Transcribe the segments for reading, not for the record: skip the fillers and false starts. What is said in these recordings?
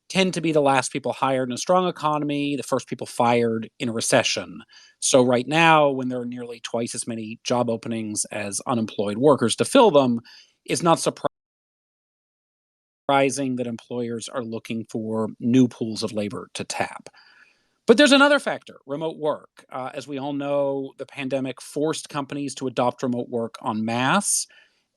tend to be the last people hired in a strong economy, the first people fired in a recession. So right now, when there are nearly twice as many job openings as unemployed workers to fill them, it's not surprising that employers are looking for new pools of labor to tap. But there's another factor, remote work. As we all know, the pandemic forced companies to adopt remote work en masse.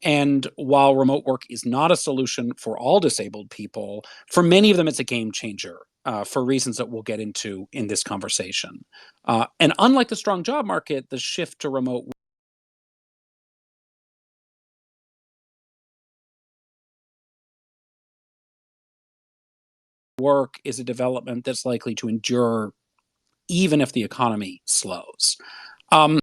And while remote work is not a solution for all disabled people, for many of them, it's a game changer for reasons that we'll get into in this conversation. And unlike the strong job market, the shift to remote work is a development that's likely to endure even if the economy slows. Um,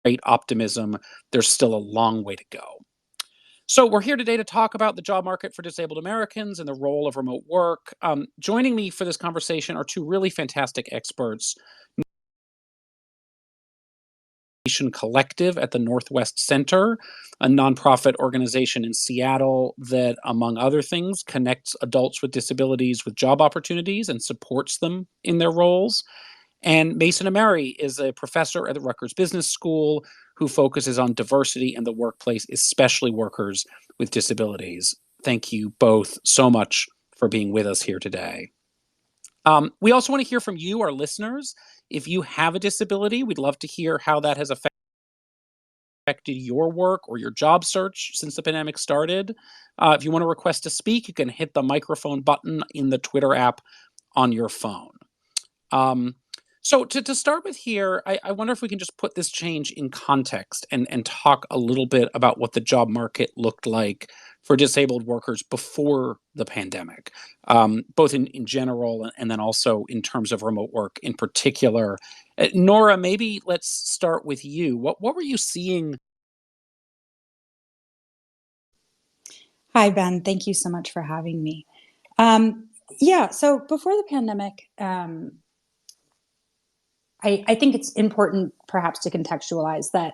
Great optimism, there's still a long way to go. So, we're here today to talk about the job market for disabled Americans and the role of remote work. Joining me for this conversation are two really fantastic experts. Nation Collective at the Northwest Center, a nonprofit organization in Seattle that, among other things, connects adults with disabilities with job opportunities and supports them in their roles. And Mason Ameri is a professor at the Rutgers Business School who focuses on diversity in the workplace, especially workers with disabilities. Thank you both so much for being with us here today. We also want to hear from you, our listeners. If you have a disability, we'd love to hear how that has affected your work or your job search since the pandemic started. If you want to request to speak, you can hit the microphone button in the Twitter app on your phone. Um, so to start with here, I wonder if we can just put this change in context and talk a little bit about what the job market looked like for disabled workers before the pandemic, both in general and then also in terms of remote work in particular. Nora, maybe let's start with you. What were you seeing? Hi, Ben. Thank you so much for having me. Yeah, so before the pandemic, I think it's important perhaps to contextualize that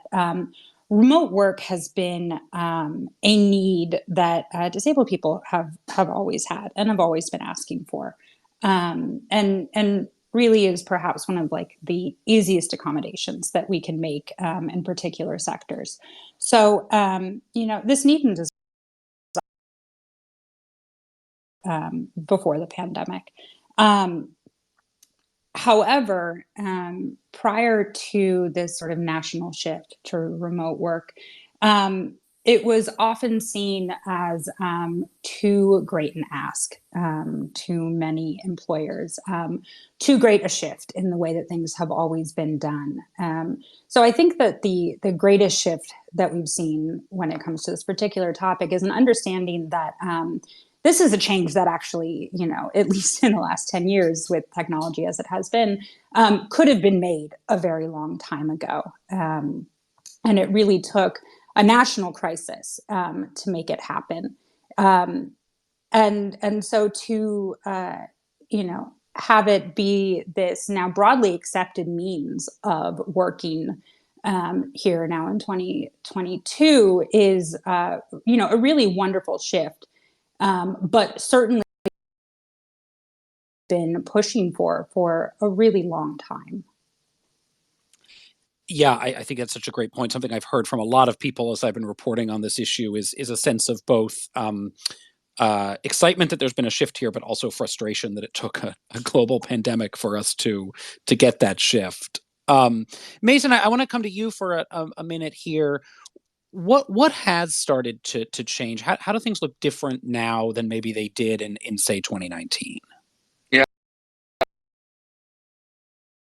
remote work has been a need that disabled people have always had and have always been asking for, and really is perhaps one of like the easiest accommodations that we can make in particular sectors. So this need and before the pandemic. Um, However, prior to this sort of national shift to remote work, um, it was often seen as too great an ask to many employers, too great a shift in the way that things have always been done. So I think that the greatest shift that we've seen when it comes to this particular topic is an understanding that this is a change that actually, at least in the last 10 years with technology as it has been, could have been made a very long time ago. And it really took a national crisis to make it happen. Um, and so to, have it be this now broadly accepted means of working here now in 2022 is, a really wonderful shift, but certainly been pushing for a really long time. Yeah, I think that's such a great point. Something I've heard from a lot of people as I've been reporting on this issue is a sense of both excitement that there's been a shift here, but also frustration that it took a global pandemic for us to get that shift. Mason, I want to come to you for a minute here. What has started to change? How do things look different now than maybe they did in say 2019? Yeah.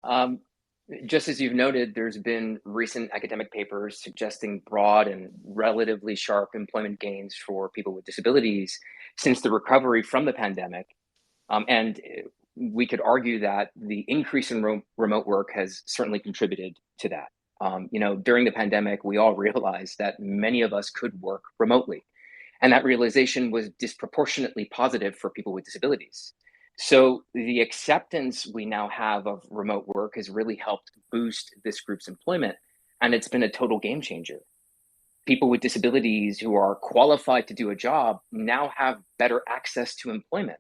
Um, just as you've noted, there's been recent academic papers suggesting broad and relatively sharp employment gains for people with disabilities since the recovery from the pandemic. And we could argue that the increase in remote work has certainly contributed to that. During the pandemic, we all realized that many of us could work remotely. And that realization was disproportionately positive for people with disabilities. So the acceptance we now have of remote work has really helped boost this group's employment, and it's been a total game changer. people with disabilities who are qualified to do a job now have better access to employment.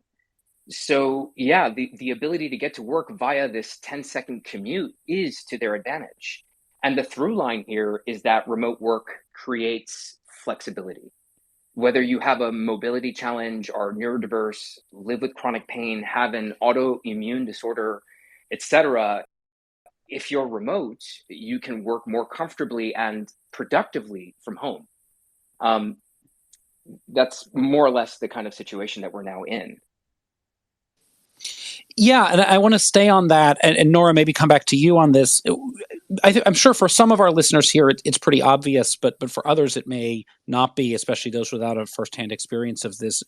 So yeah, the ability to get to work via this 10-second commute is to their advantage. And the through line here is that remote work creates flexibility. Whether you have a mobility challenge, are neurodiverse, live with chronic pain, have an autoimmune disorder, etc., if you're remote, you can work more comfortably and productively from home. Um, that's more or less the kind of situation that we're now in. Yeah, and I want to stay on that, and Nora, maybe come back to you on this. I'm sure for some of our listeners here, it's pretty obvious, but for others, it may not be, especially those without a firsthand experience of this.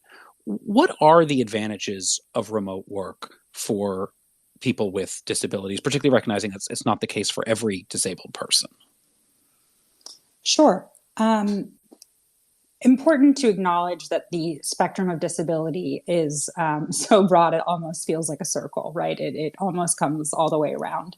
What are the advantages of remote work for people with disabilities, particularly recognizing it's not the case for every disabled person? Sure. Important to acknowledge that the spectrum of disability is so broad it almost feels like a circle, right? It almost comes all the way around.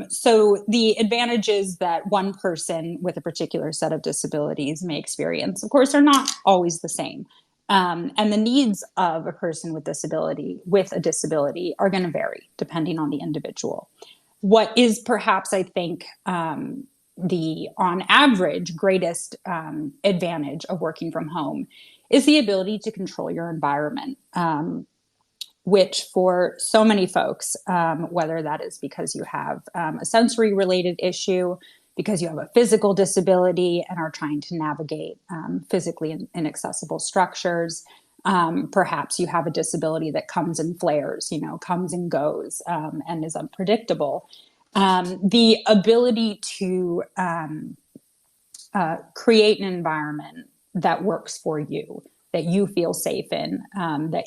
So the advantages that one person with a particular set of disabilities may experience, of course, are not always the same. And the needs of a person with a disability are going to vary depending on the individual. What is perhaps, I think, the on average greatest advantage of working from home is the ability to control your environment, which for so many folks, whether that is because you have a sensory related issue, because you have a physical disability and are trying to navigate physically inaccessible structures, perhaps you have a disability that comes in flares, comes and goes, and is unpredictable. The ability to create an environment that works for you, that you feel safe in, that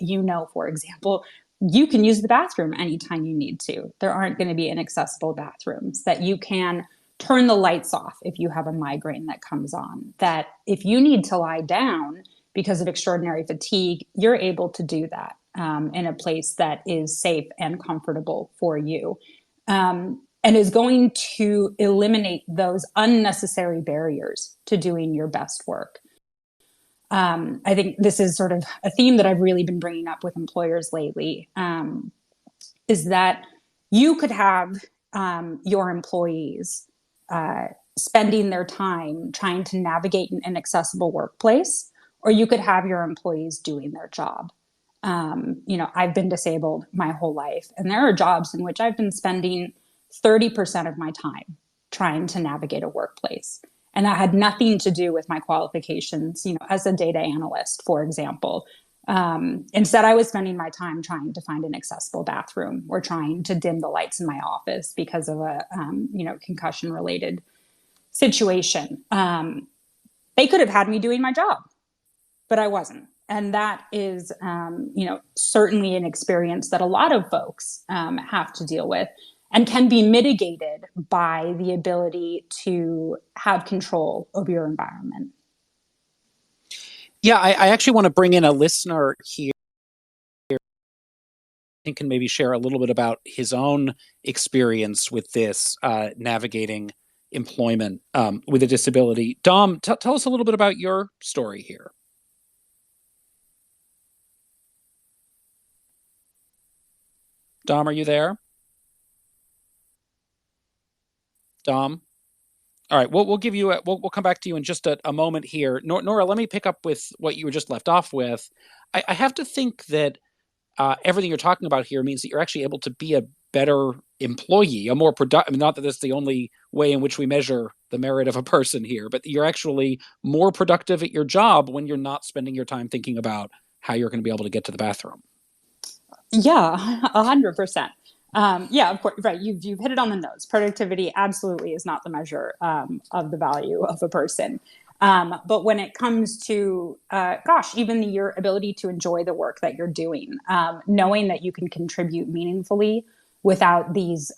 for example, you can use the bathroom anytime you need to. There aren't going to be inaccessible bathrooms, that you can turn the lights off if you have a migraine that comes on, that if you need to lie down because of extraordinary fatigue, you're able to do that in a place that is safe and comfortable for you. And is going to eliminate those unnecessary barriers to doing your best work. I think this is sort of a theme that I've really been bringing up with employers lately, is that you could have your employees spending their time trying to navigate an inaccessible workplace, or you could have your employees doing their job. I've been disabled my whole life, and there are jobs in which I've been spending 30% of my time trying to navigate a workplace. And that had nothing to do with my qualifications, as a data analyst, for example. Instead, I was spending my time trying to find an accessible bathroom or trying to dim the lights in my office because of a, concussion-related situation. They could have had me doing my job, but I wasn't. And that is, certainly an experience that a lot of folks have to deal with, and can be mitigated by the ability to have control over your environment. Yeah, I actually want to bring in a listener here and can maybe share a little bit about his own experience with this, navigating employment with a disability. Dom, tell us a little bit about your story here. Dom, are you there? Dom? All right, we'll give you we'll come back to you in just a moment here. Nora, let me pick up with what you were just left off with. I have to think that everything you're talking about here means that you're actually able to be a better employee, a more productive. Not that that's the only way in which we measure the merit of a person here, but you're actually more productive at your job when you're not spending your time thinking about how you're going to be able to get to the bathroom. Yeah, 100%. Yeah, of course, right. You've hit it on the nose. Productivity absolutely is not the measure of the value of a person. But when it comes to, even your ability to enjoy the work that you're doing, knowing that you can contribute meaningfully without these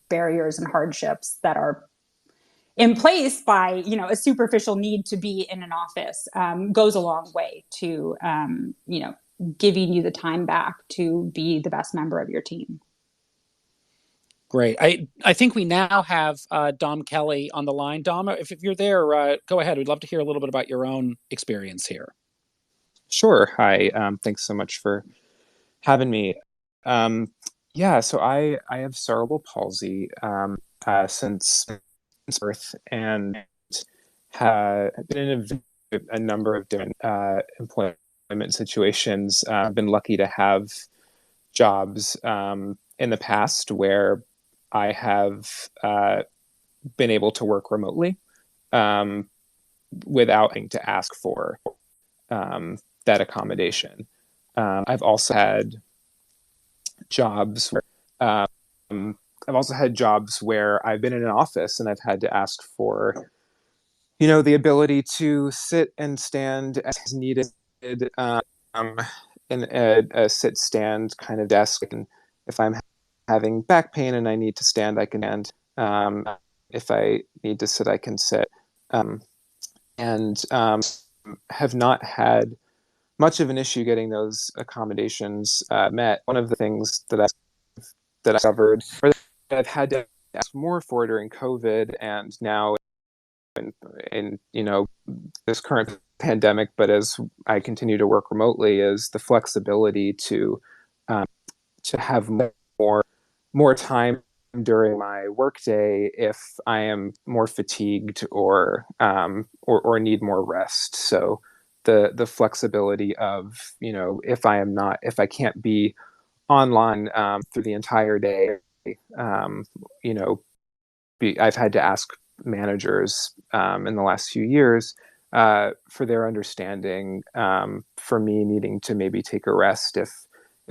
barriers and hardships that are in place by, a superficial need to be in an office, goes a long way to, giving you the time back to be the best member of your team. Great. I think we now have Dom Kelly on the line. Dom, if you're there, go ahead. We'd love to hear a little bit about your own experience here. Sure. Hi. Thanks so much for having me. Um, yeah, so I have cerebral palsy since birth, and have been in a number of different employment situations. I've been lucky to have jobs in the past where I have been able to work remotely um, without having to ask for that accommodation. I've also had jobs where I've also had jobs where I've been in an office and I've had to ask for, the ability to sit and stand as needed, um, in a sit stand kind of desk. And if I'm having back pain and I need to stand, I can stand. If I need to sit, I can sit. And have not had much of an issue getting those accommodations met. One of the things that I discovered, or that I've had to ask more for during COVID, and now in this current pandemic, but as I continue to work remotely, is the flexibility um, to have more time during my workday if I am more fatigued or need more rest. So the flexibility of, if I can't be online through the entire day, um, you know, I've had to ask managers in the last few years for their understanding for me needing to maybe take a rest if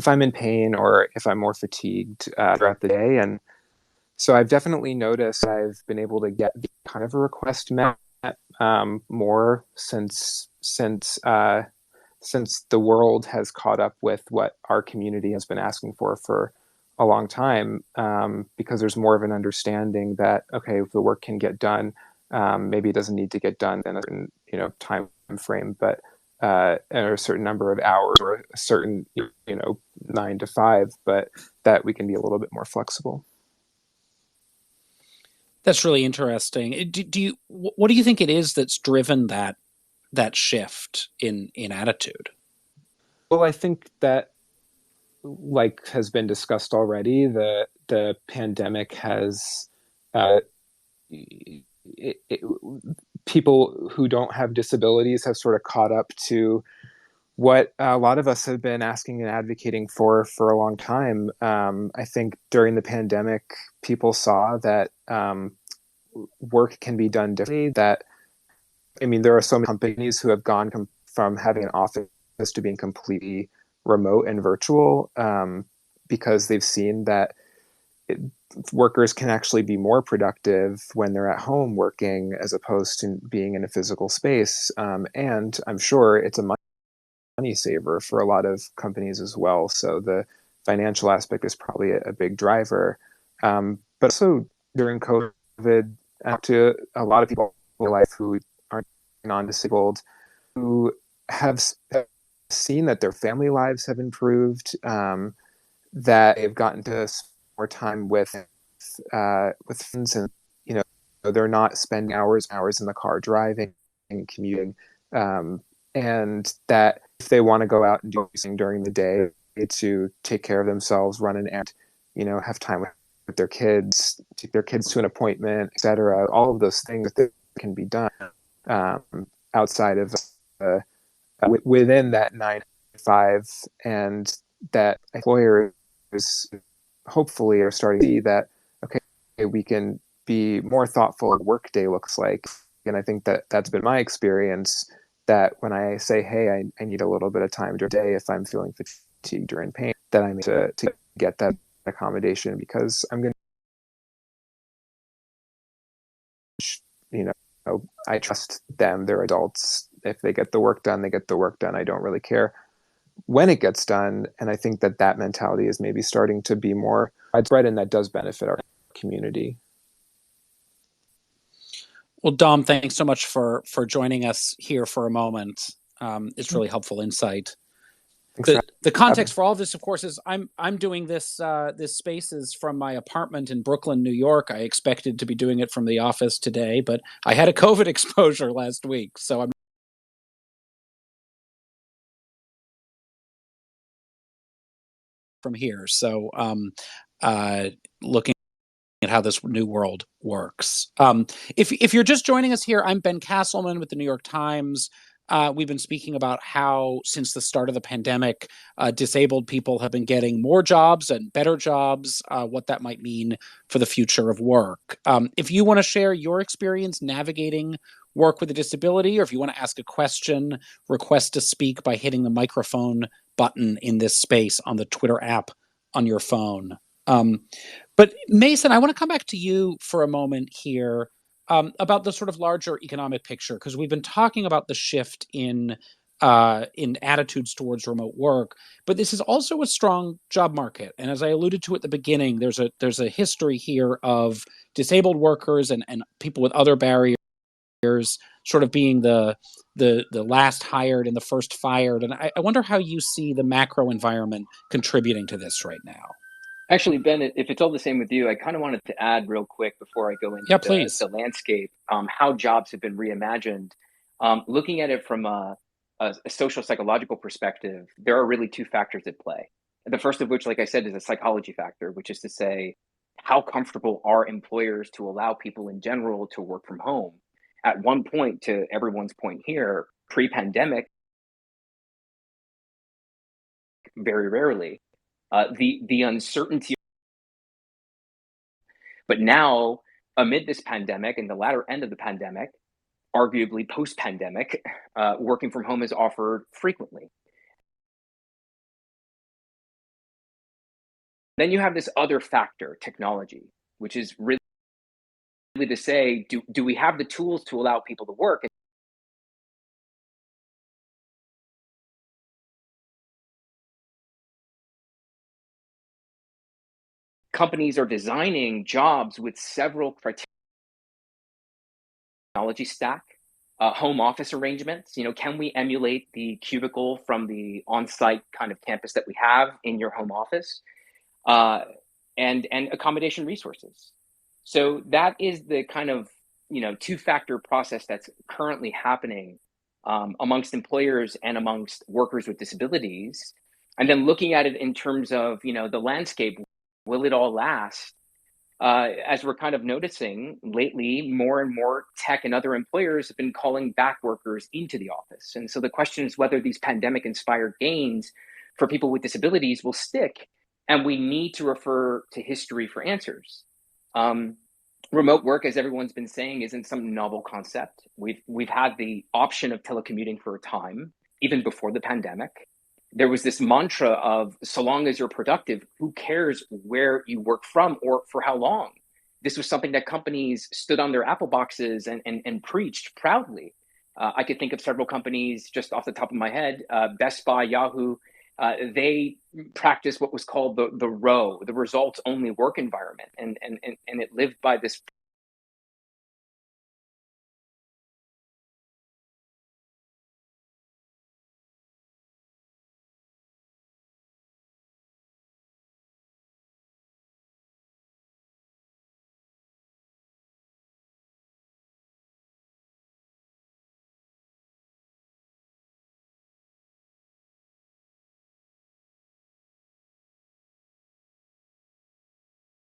I'm in pain or if I'm more fatigued throughout the day. And so I've definitely noticed I've been able to get kind of a request met more since the world has caught up with what our community has been asking for a long time, because there's more of an understanding that, okay, if the work can get done, maybe it doesn't need to get done in a certain time frame, but or a certain number of hours or a certain 9 to 5, but that we can be a little bit more flexible. That's really interesting. What do you think it is that's driven that shift in attitude? Well, I think that, like has been discussed already, the pandemic has it, it, people who don't have disabilities have sort of caught up to what a lot of us have been asking and advocating for a long time. I think during the pandemic, people saw that work can be done differently. There are so many companies who have gone from having an office to being completely remote and virtual, because they've seen that workers can actually be more productive when they're at home working as opposed to being in a physical space. And I'm sure it's a money saver for a lot of companies as well. So the financial aspect is probably a big driver. But also during COVID, to a lot of people in life who aren't non-disabled, who have seen that their family lives have improved, that they've gotten to spend more time with friends, and they're not spending hours in the car driving and commuting, and that if they want to go out and do something during the day to take care of themselves, run an errand, have time with their kids, take their kids to an appointment, etc. All of those things that can be done outside of within that 9 to 5, and that employers hopefully are starting to see that, okay, we can be more thoughtful of what work day looks like. And I think that that's been my experience, that when I say, hey, I need a little bit of time during the day if I'm feeling fatigued or in pain, that I need to get that accommodation, because I'm going to, I trust them. They're adults. If they get the work done, they get the work done. I don't really care when it gets done. And I think that mentality is maybe starting to be more widespread, and that does benefit our community. Well, Dom, thanks so much for joining us here for a moment. It's really helpful insight. The context for all of this, of course, is I'm doing this spaces from my apartment in Brooklyn, New York. I expected to be doing it from the office today, but I had a COVID exposure last week, so I'm from here. So looking at how this new world works. If you're just joining us here, I'm Ben Castleman with the New York Times. We've been speaking about how, since the start of the pandemic, disabled people have been getting more jobs and better jobs, what that might mean for the future of work. If you want to share your experience navigating work with a disability, or if you want to ask a question, request to speak by hitting the microphone button in this space on the Twitter app on your phone. But Mason, I want to come back to you for a moment here about the sort of larger economic picture, because we've been talking about the shift in attitudes towards remote work, but this is also a strong job market. And as I alluded to at the beginning, there's a history here of disabled workers and people with other barriers sort of being the last hired and the first fired. And I wonder how you see the macro environment contributing to this right now. Actually, Ben, if it's all the same with you, I kind of wanted to add real quick before I go into the landscape, how jobs have been reimagined. Looking at it from a social psychological perspective, there are really two factors at play. The first of which, like I said, is a psychology factor, which is to say, how comfortable are employers to allow people in general to work from home? At one point, to everyone's point here, pre-pandemic, very rarely. The uncertainty, but now amid this pandemic and the latter end of the pandemic, arguably post-pandemic, working from home is offered frequently. Then you have this other factor, technology, which is really to say, do we have the tools to allow people to work? Companies are designing jobs with several criteria. Technology stack, home office arrangements. Can we emulate the cubicle from the on-site kind of campus that we have in your home office, and accommodation resources? So that is the kind of two-factor process that's currently happening amongst employers and amongst workers with disabilities. And then looking at it in terms of the landscape, will it all last? As we're kind of noticing lately, more and more tech and other employers have been calling back workers into the office. And so the question is whether these pandemic-inspired gains for people with disabilities will stick, and we need to refer to history for answers. Remote work, as everyone's been saying, isn't some novel concept. We've had the option of telecommuting for a time, even before the pandemic. There was this mantra of, so long as you're productive, who cares where you work from or for how long? This was something that companies stood on their Apple boxes and preached proudly. I could think of several companies just off the top of my head, Best Buy, Yahoo. They practiced what was called the ROWE, the results only work environment. And it lived by this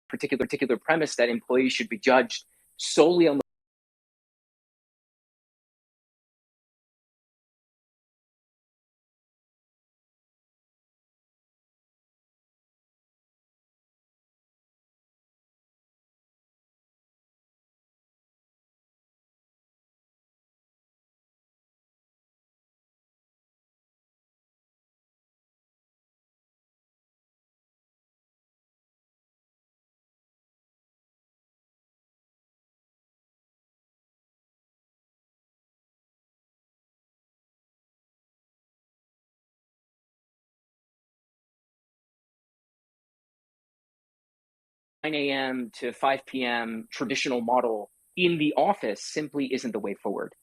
particular premise that employees should be judged solely on the 9 a.m. to 5 p.m. traditional model in the office simply isn't the way forward.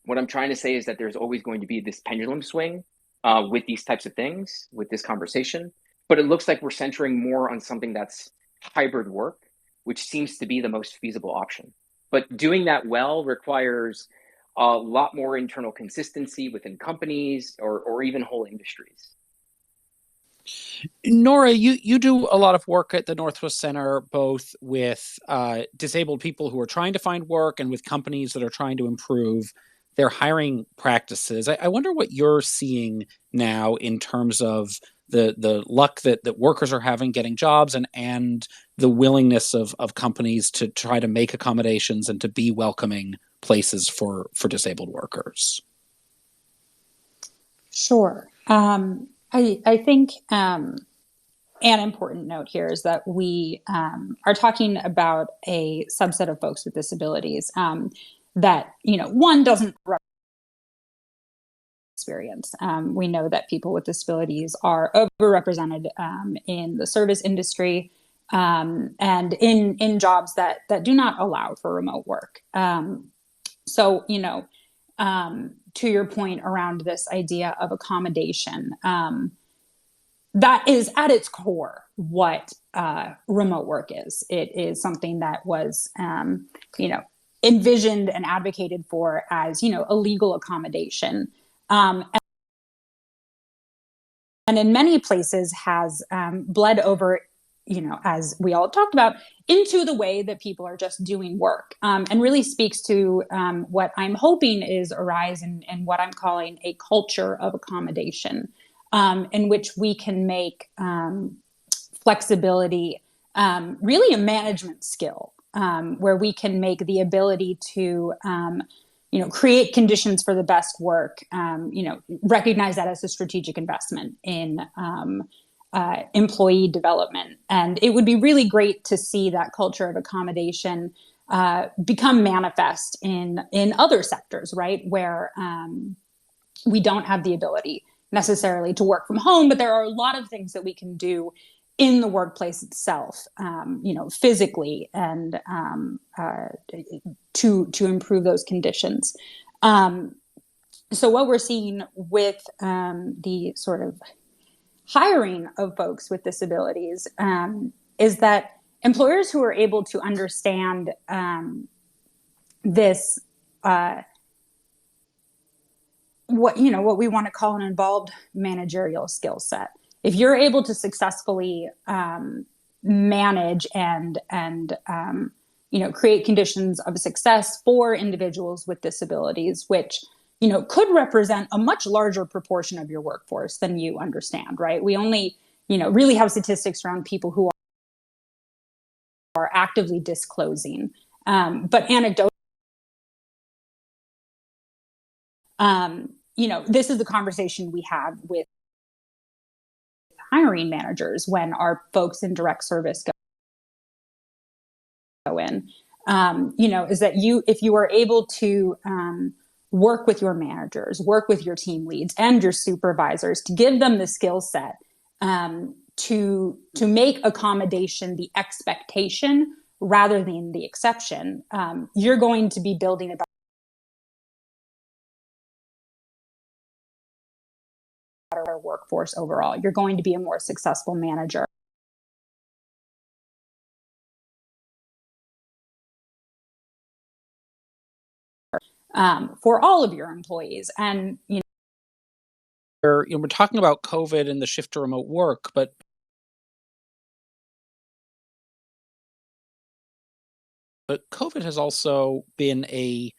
What I'm trying to say is that there's always going to be this pendulum swing with these types of things, with this conversation. But it looks like we're centering more on something that's hybrid work, which seems to be the most feasible option. But doing that well requires a lot more internal consistency within companies or even whole industries. Nora, you do a lot of work at the Northwest Center, both with disabled people who are trying to find work and with companies that are trying to improve their hiring practices. I wonder what you're seeing now in terms of the luck that workers are having getting jobs and the willingness of companies to try to make accommodations and to be welcoming places for disabled workers. Sure. I think an important note here is that we are talking about a subset of folks with disabilities that, one doesn't experience. We know that people with disabilities are overrepresented in the service industry and in jobs that do not allow for remote work. So, to your point around this idea of accommodation, that is at its core what remote work is. It is something that was, envisioned and advocated for as, a legal accommodation. And in many places has bled over, as we all talked about, into the way that people are just doing work, and really speaks to what I'm hoping is a rise in what I'm calling a culture of accommodation, in which we can make flexibility really a management skill, where we can make the ability to create conditions for the best work, recognize that as a strategic investment in employee development. And it would be really great to see that culture of accommodation become manifest in other sectors, right? Where we don't have the ability necessarily to work from home, but there are a lot of things that we can do in the workplace itself, physically and to improve those conditions. So what we're seeing with the sort of hiring of folks with disabilities is that employers who are able to understand this, what we want to call an involved managerial skill set. If you're able to successfully manage and create conditions of success for individuals with disabilities, which could represent a much larger proportion of your workforce than you understand, right? We only really have statistics around people who are actively disclosing, but anecdotally, this is the conversation we have with hiring managers when our folks in direct service go in, is that if you are able to work with your managers, work with your team leads and your supervisors to give them the skill set to make accommodation the expectation rather than the exception, you're going to be building a better workforce overall. You're going to be a more successful manager. For all of your employees. And we're talking about COVID and the shift to remote work, but COVID has also been a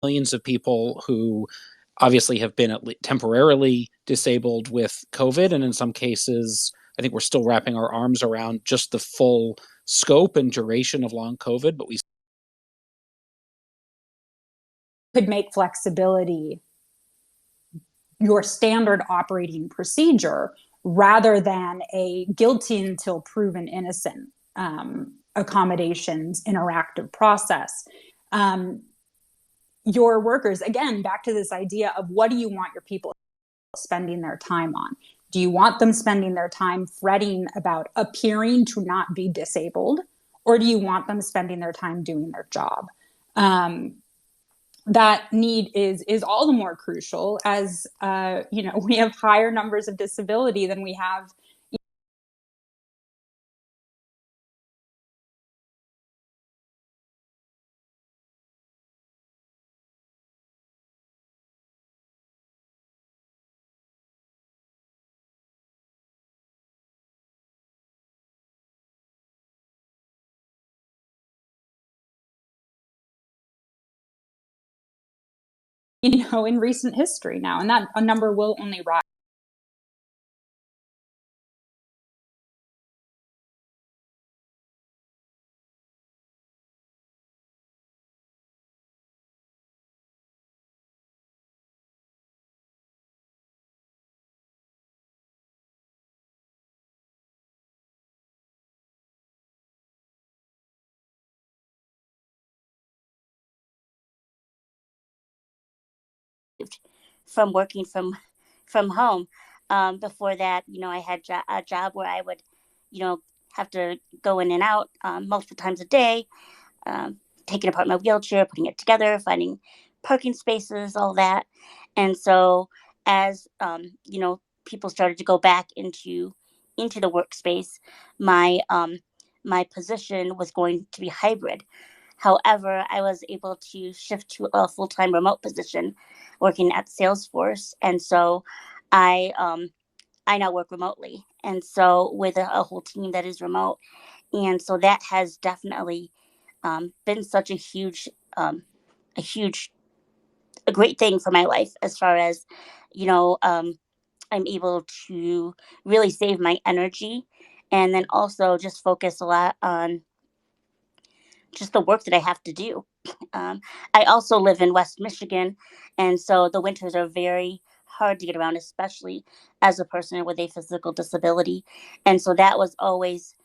millions of people who obviously have been temporarily disabled with COVID. And in some cases, I think we're still wrapping our arms around just the full scope and duration of long COVID, but we could make flexibility your standard operating procedure rather than a guilty until proven innocent accommodations interactive process. Your workers, again, back to this idea of what do you want your people spending their time on? Do you want them spending their time fretting about appearing to not be disabled, or do you want them spending their time doing their job? That need is all the more crucial as we have higher numbers of disability than we have. In recent history now, and that a number will only rise. From working from home. Before that, I had a job where I would, have to go in and out multiple times a day, taking apart my wheelchair, putting it together, finding parking spaces, all that. And so as, people started to go back into the workspace, my position was going to be hybrid. However, I was able to shift to a full-time remote position working at Salesforce. And so I now work remotely. And so with a whole team that is remote. And so that has definitely been such a great thing for my life as far as, I'm able to really save my energy and then also just focus a lot on just the work that I have to do. I also live in West Michigan, and so the winters are very hard to get around, especially as a person with a physical disability. And so that was always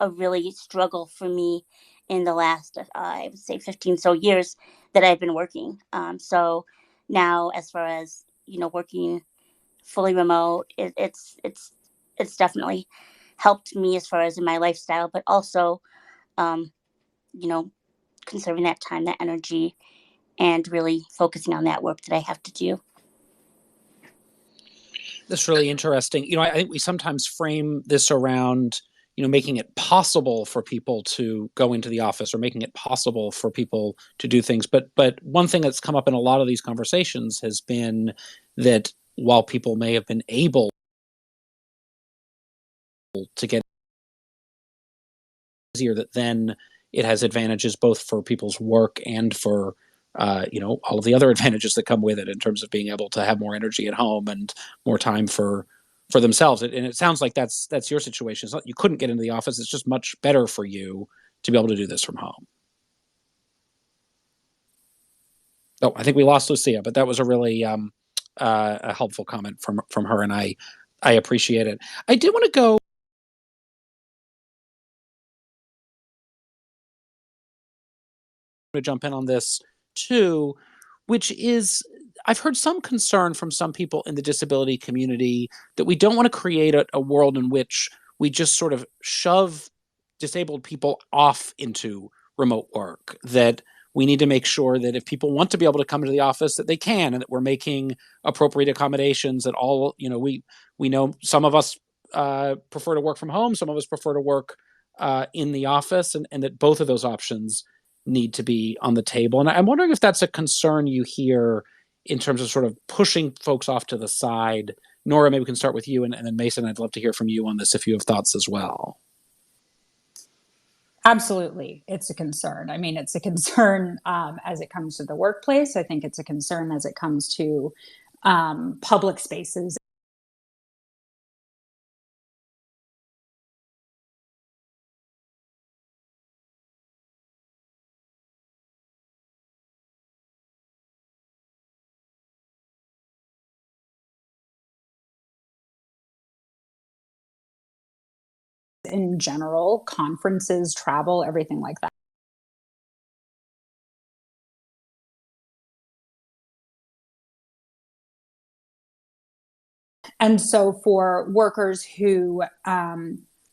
a really struggle for me in the last, I would say 15 so years that I've been working. So now as far as, working fully remote, it's definitely helped me as far as in my lifestyle, but also, conserving that time, that energy, and really focusing on that work that I have to do. That's really interesting. I think we sometimes frame this around, making it possible for people to go into the office or making it possible for people to do things. But one thing that's come up in a lot of these conversations has been that while people may have been able to get easier, that then it has advantages both for people's work and for all of the other advantages that come with it in terms of being able to have more energy at home and more time for themselves. And it sounds like that's your situation. It's not, you couldn't get into the office. It's just much better for you to be able to do this from home. Oh, I think we lost Lucia, but that was a really a helpful comment from her, and I appreciate it. I did want to go to jump in on this too, which is I've heard some concern from some people in the disability community that we don't want to create a world in which we just sort of shove disabled people off into remote work, that we need to make sure that if people want to be able to come into the office, that they can, and that we're making appropriate accommodations, that all, we know some of us prefer to work from home, some of us prefer to work in the office, and that both of those options need to be on the table. And I'm wondering if that's a concern you hear in terms of sort of pushing folks off to the side. Nora, maybe we can start with you, and then Mason, I'd love to hear from you on this if you have thoughts as well. Absolutely, it's a concern. I mean, it's a concern as it comes to the workplace. I think it's a concern as it comes to public spaces. In general, conferences, travel, everything like that. And so for workers who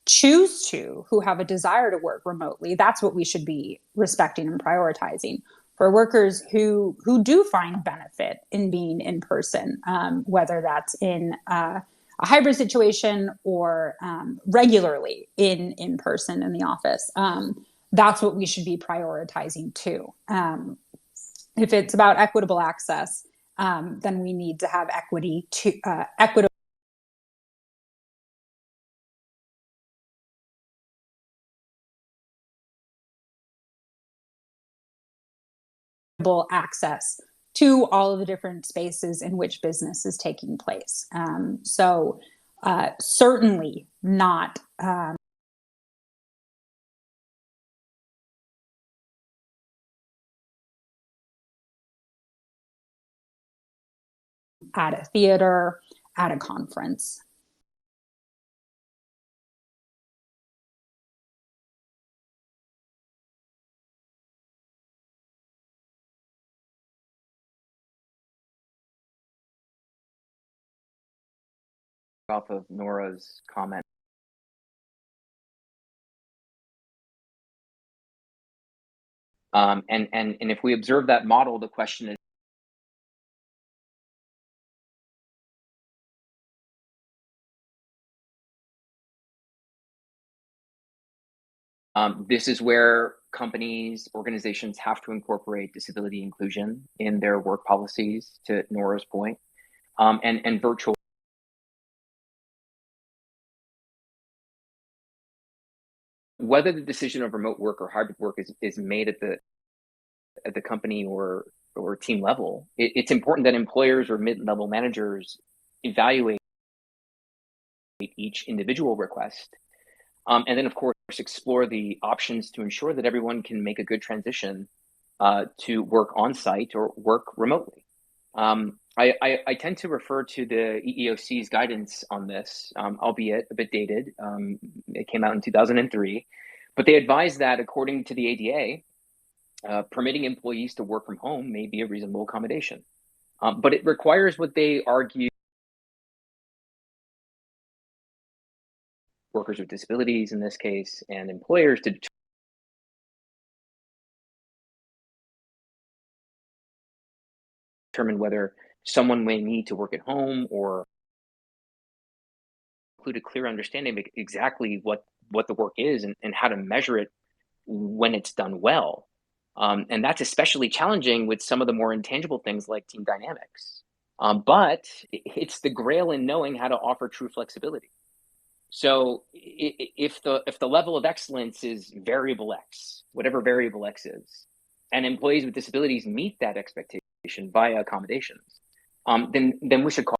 choose to, who have a desire to work remotely, that's what we should be respecting and prioritizing. For workers who do find benefit in being in person, whether that's in a hybrid situation or regularly in person in the office, that's what we should be prioritizing too. If it's about equitable access, then we need to have equity to equitable access to all of the different spaces in which business is taking place. Certainly not at a theater, at a conference. Off of Nora's comment. And if we observe that model, the question is, this is where companies, organizations have to incorporate disability inclusion in their work policies, to Nora's point, and virtual. Whether the decision of remote work or hybrid work is made at the company or team level, it's important that employers or mid-level managers evaluate each individual request, and then of course explore the options to ensure that everyone can make a good transition to work on site or work remotely. I tend to refer to the EEOC's guidance on this, albeit a bit dated. It came out in 2003, but they advise that according to the ADA, permitting employees to work from home may be a reasonable accommodation. But it requires what they argue workers with disabilities in this case and employers to determine whether someone may need to work at home or include a clear understanding of exactly what the work is and how to measure it when it's done well. And that's especially challenging with some of the more intangible things like team dynamics. But it's the grail in knowing how to offer true flexibility. So if the level of excellence is variable X, whatever variable X is, and employees with disabilities meet that expectation via accommodations, then we should call.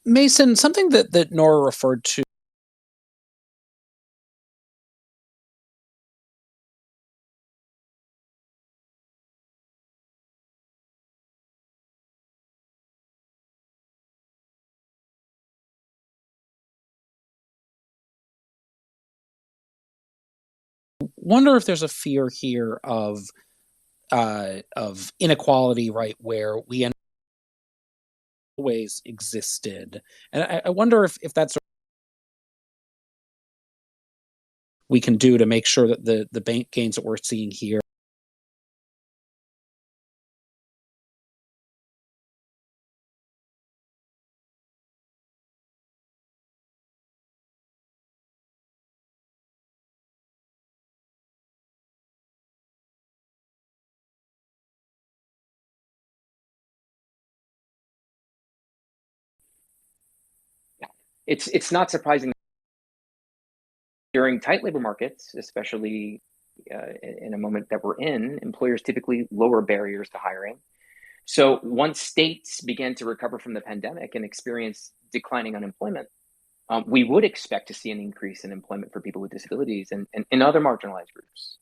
Mason, something that Nora referred to. Wonder if there's a fear here of inequality, right, where we always existed, and I wonder if that's we can do to make sure that the bank gains that we're seeing here it's not surprising during tight labor markets, especially in a moment that we're in, employers typically lower barriers to hiring. So once states began to recover from the pandemic and experience declining unemployment, we would expect to see an increase in employment for people with disabilities and other marginalized groups.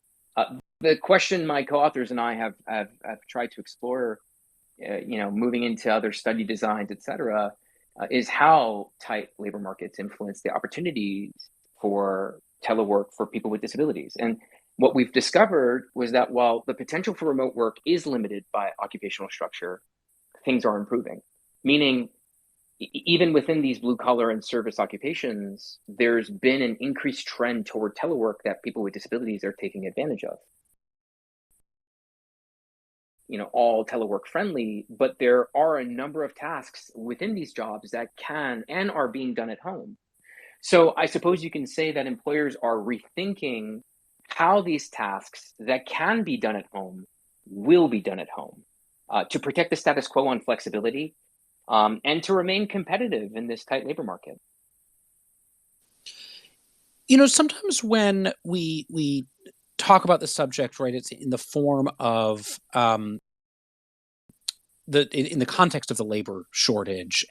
The question my co-authors and I have tried to explore, moving into other study designs, et cetera, is how tight labor markets influence the opportunities for telework for people with disabilities. And what we've discovered was that while the potential for remote work is limited by occupational structure, things are improving. Meaning, even within these blue collar and service occupations, there's been an increased trend toward telework that people with disabilities are taking advantage of. All telework friendly, but there are a number of tasks within these jobs that can and are being done at home. So I suppose you can say that employers are rethinking how these tasks that can be done at home will be done at home to protect the status quo on flexibility and to remain competitive in this tight labor market. Sometimes when we talk about the subject, right, it's in the form of in the context of the labor shortage.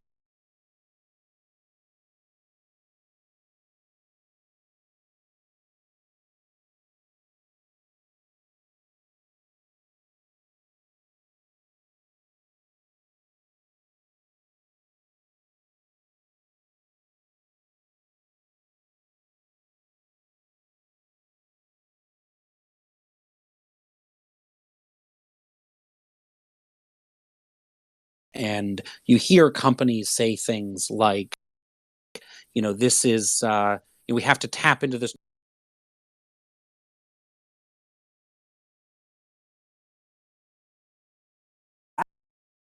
And you hear companies say things like, this is, we have to tap into this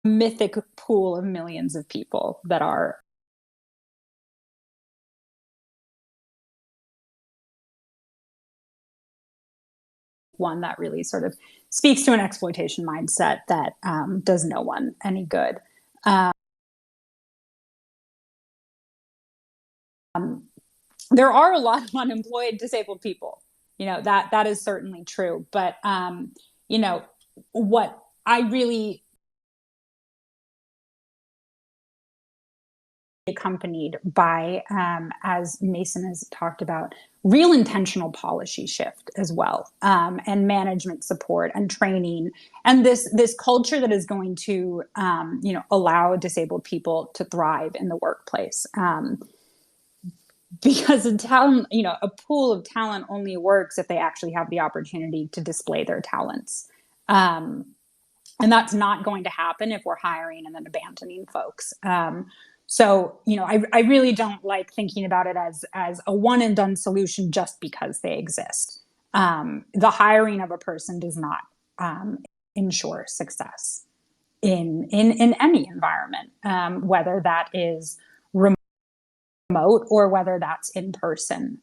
mythic pool of millions of people that are one that really sort of speaks to an exploitation mindset that does no one any good. There are a lot of unemployed disabled people. That is certainly true. But what I really accompanied by, as Mason has talked about, real intentional policy shift as well, and management support and training, and this culture that is going to allow disabled people to thrive in the workplace. Because a pool of talent only works if they actually have the opportunity to display their talents. And that's not going to happen if we're hiring and then abandoning folks. So, I really don't like thinking about it as a one and done solution just because they exist. The hiring of a person does not ensure success in any environment, whether that is remote or whether that's in person.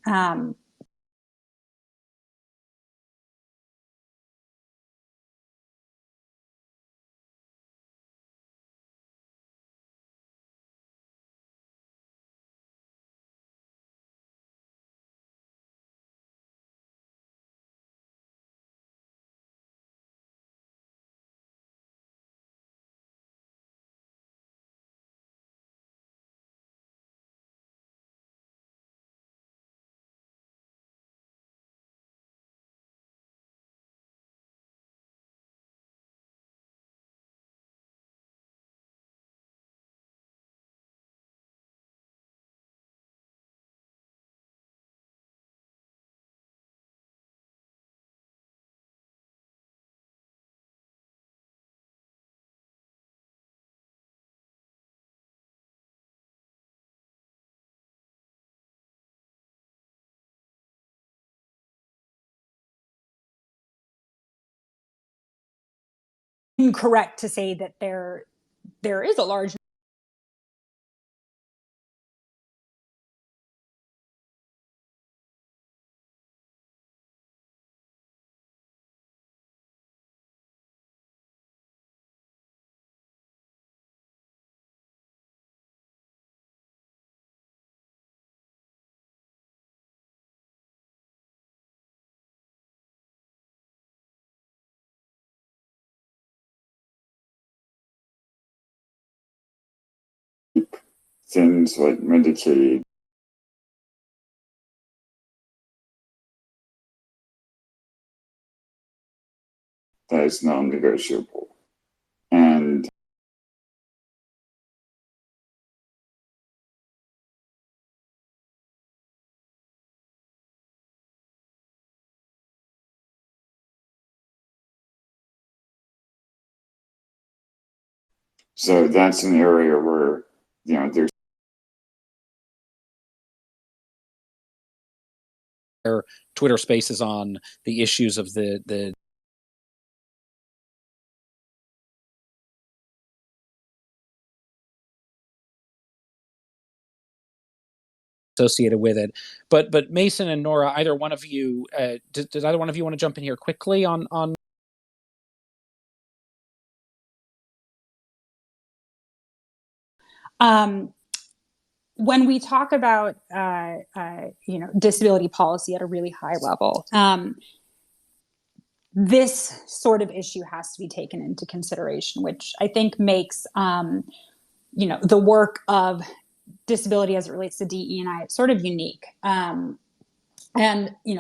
Incorrect to say that there is a large things like Medicaid that is non-negotiable. And so that's an area where, there's Twitter Spaces on the issues of the associated with it. But Mason and Nora, either one of you, does either one of you want to jump in here quickly on? When we talk about disability policy at a really high level, this sort of issue has to be taken into consideration, which I think makes the work of disability as it relates to DE&I sort of unique. And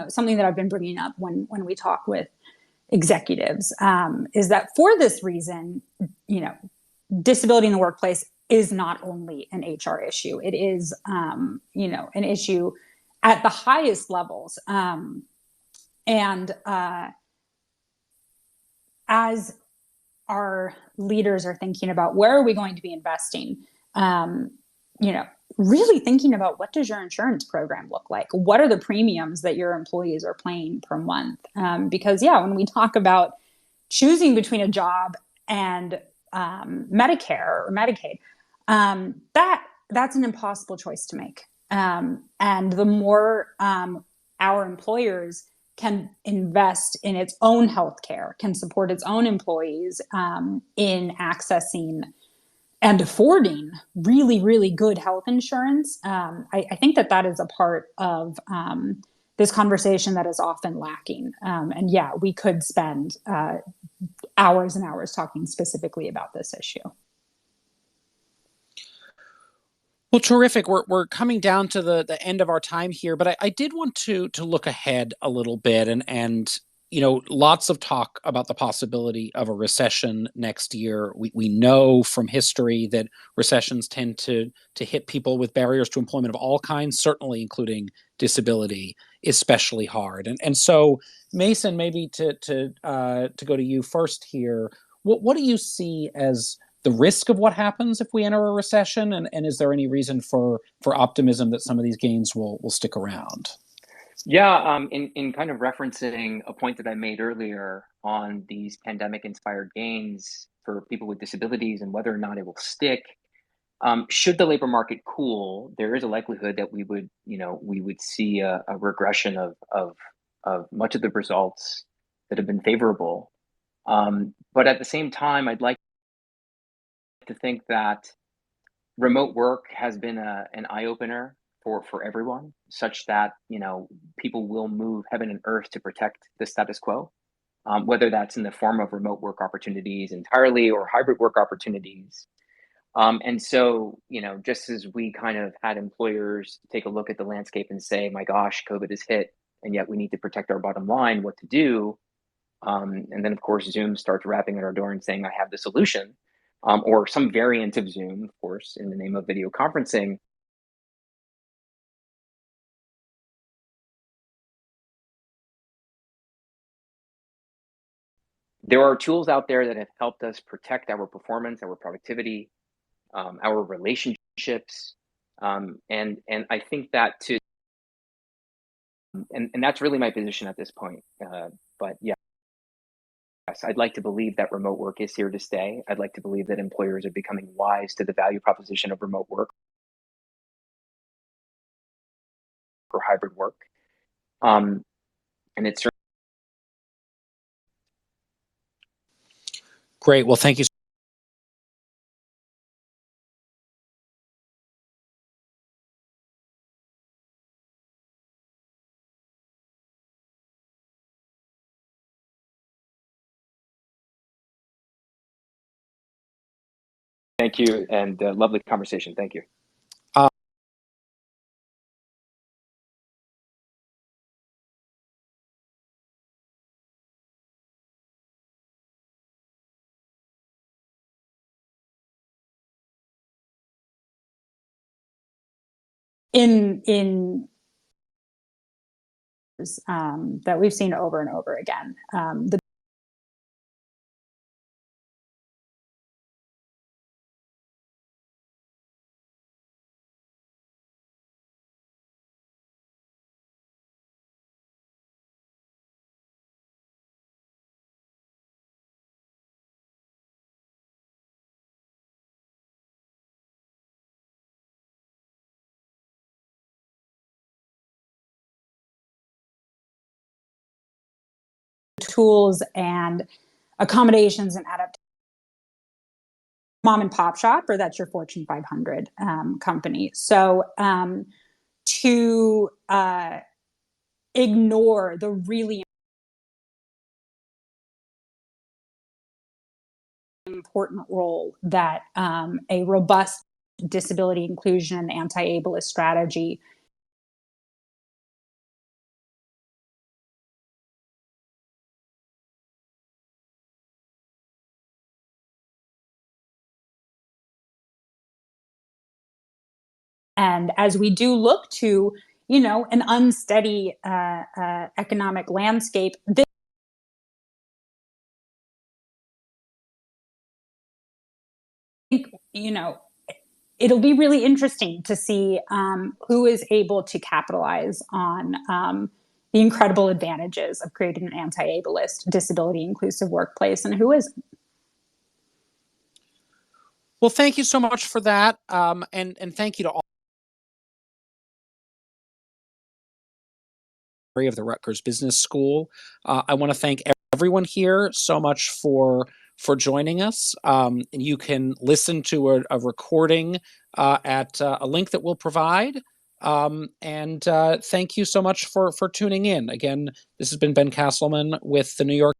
something that I've been bringing up when we talk with executives is that for this reason, disability in the workplace is not only an HR issue. It is, an issue at the highest levels. As our leaders are thinking about where are we going to be investing, really thinking about what does your insurance program look like? What are the premiums that your employees are paying per month? Because when we talk about choosing between a job and Medicare or Medicaid, that's an impossible choice to make. And the more our employers can invest in its own healthcare, can support its own employees in accessing and affording really, really good health insurance, I think that is a part of this conversation that is often lacking. And we could spend hours and hours talking specifically about this issue. Well, terrific. We're coming down to the end of our time here, but I did want to look ahead a little bit and lots of talk about the possibility of a recession next year. We know from history that recessions tend to hit people with barriers to employment of all kinds, certainly including disability, especially hard. And so, Mason, maybe to go to you first here. What do you see as the risk of what happens if we enter a recession, and is there any reason for optimism that some of these gains will stick around? Yeah, in kind of referencing a point that I made earlier on these pandemic-inspired gains for people with disabilities and whether or not it will stick, should the labor market cool, there is a likelihood that we would see a regression of much of the results that have been favorable. But at the same time, I'd like to think that remote work has been an eye-opener for everyone, such that people will move heaven and earth to protect the status quo, whether that's in the form of remote work opportunities entirely or hybrid work opportunities. And so, just as we kind of had employers take a look at the landscape and say, my gosh, COVID has hit, and yet we need to protect our bottom line, what to do? And then, of course, Zoom starts rapping at our door and saying, I have the solution, or some variant of Zoom, of course, in the name of video conferencing. There are tools out there that have helped us protect our performance, our productivity, our relationships, and I think that and that's really my position at this point. But yes, I'd like to believe that remote work is here to stay. I'd like to believe that employers are becoming wise to the value proposition of remote work or hybrid work, and it's Great. Well, thank you. Thank you, and lovely conversation. Thank you. in that we've seen over and over again. The tools and accommodations and adaptations. Mom and pop shop, or that's your Fortune 500 company. So to ignore the really important role that a robust disability inclusion and anti-ableist strategy and as we do look to, you know, an unsteady economic landscape, this, you know, it'll be really interesting to see who is able to capitalize on the incredible advantages of creating an anti-ableist, disability inclusive workplace, and who isn't. Well, thank you so much for that, and thank you to all of the Rutgers Business School. I want to thank everyone here so much for joining us. And you can listen to a recording at a link that we'll provide. And thank you so much for tuning in. Again, this has been Ben Castleman with the New York